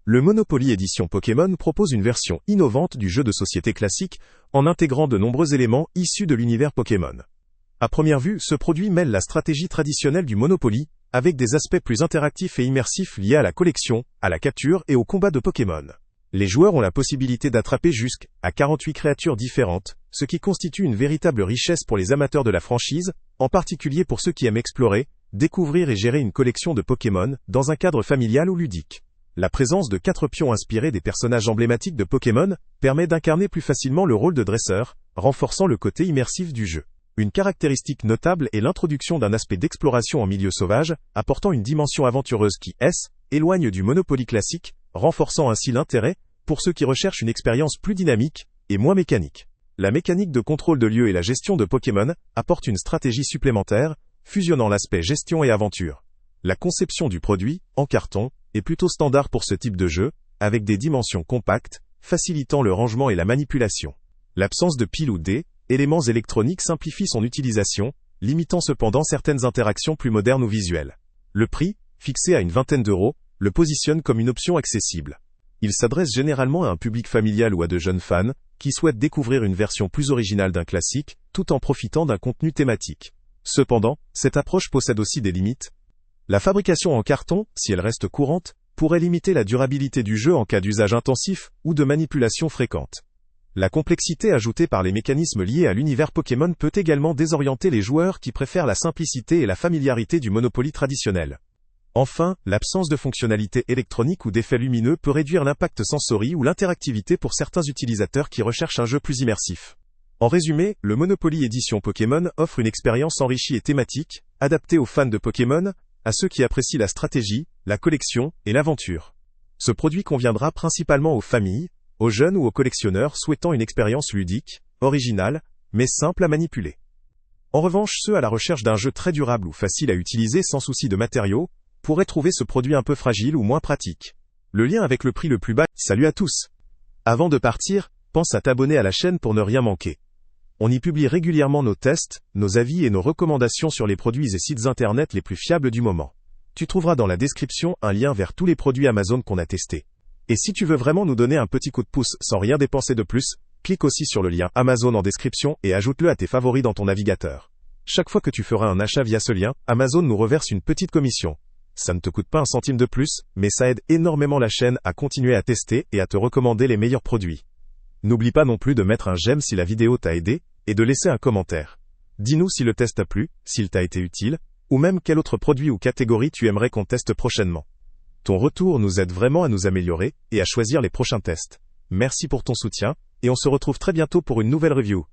Le Monopoly Édition Pokémon propose une version innovante du jeu de société classique en intégrant de nombreux éléments issus de l'univers Pokémon. À première vue, ce produit mêle la stratégie traditionnelle du Monopoly avec des aspects plus interactifs et immersifs liés à la collection, à la capture et au combat de Pokémon. Les joueurs ont la possibilité d'attraper jusqu'à 48 créatures différentes, ce qui constitue une véritable richesse pour les amateurs de la franchise, en particulier pour ceux qui aiment explorer, découvrir et gérer une collection de Pokémon dans un cadre familial ou ludique. La présence de 4 pions inspirés des personnages emblématiques de Pokémon permet d'incarner plus facilement le rôle de dresseur, renforçant le côté immersif du jeu. Une caractéristique notable est l'introduction d'un aspect d'exploration en milieu sauvage, apportant une dimension aventureuse qui éloigne du Monopoly classique, renforçant ainsi l'intérêt pour ceux qui recherchent une expérience plus dynamique et moins mécanique. La mécanique de contrôle de lieu et la gestion de Pokémon apportent une stratégie supplémentaire, fusionnant l'aspect gestion et aventure. La conception du produit, en carton, est plutôt standard pour ce type de jeu, avec des dimensions compactes, facilitant le rangement et la manipulation. L'absence de piles ou d'éléments électroniques simplifie son utilisation, limitant cependant certaines interactions plus modernes ou visuelles. Le prix, fixé à une vingtaine d'euros, le positionne comme une option accessible. Il s'adresse généralement à un public familial ou à de jeunes fans, qui souhaitent découvrir une version plus originale d'un classique, tout en profitant d'un contenu thématique. Cependant, cette approche possède aussi des limites. La fabrication en carton, si elle reste courante, pourrait limiter la durabilité du jeu en cas d'usage intensif ou de manipulation fréquente. La complexité ajoutée par les mécanismes liés à l'univers Pokémon peut également désorienter les joueurs qui préfèrent la simplicité et la familiarité du Monopoly traditionnel. Enfin, l'absence de fonctionnalités électroniques ou d'effets lumineux peut réduire l'impact sensoriel ou l'interactivité pour certains utilisateurs qui recherchent un jeu plus immersif. En résumé, le Monopoly Édition Pokémon offre une expérience enrichie et thématique, adaptée aux fans de Pokémon, à ceux qui apprécient la stratégie, la collection et l'aventure. Ce produit conviendra principalement aux familles, aux jeunes ou aux collectionneurs souhaitant une expérience ludique, originale, mais simple à manipuler. En revanche, ceux à la recherche d'un jeu très durable ou facile à utiliser sans souci de matériaux, pourraient trouver ce produit un peu fragile ou moins pratique. Le lien avec le prix le plus bas. Salut à tous! Avant de partir, pense à t'abonner à la chaîne pour ne rien manquer. On y publie régulièrement nos tests, nos avis et nos recommandations sur les produits et sites internet les plus fiables du moment. Tu trouveras dans la description un lien vers tous les produits Amazon qu'on a testés. Et si tu veux vraiment nous donner un petit coup de pouce sans rien dépenser de plus, clique aussi sur le lien Amazon en description et ajoute-le à tes favoris dans ton navigateur. Chaque fois que tu feras un achat via ce lien, Amazon nous reverse une petite commission. Ça ne te coûte pas un centime de plus, mais ça aide énormément la chaîne à continuer à tester et à te recommander les meilleurs produits. N'oublie pas non plus de mettre un j'aime si la vidéo t'a aidé, et de laisser un commentaire. Dis-nous si le test t'a plu, s'il t'a été utile, ou même quel autre produit ou catégorie tu aimerais qu'on teste prochainement. Ton retour nous aide vraiment à nous améliorer, et à choisir les prochains tests. Merci pour ton soutien, et on se retrouve très bientôt pour une nouvelle review.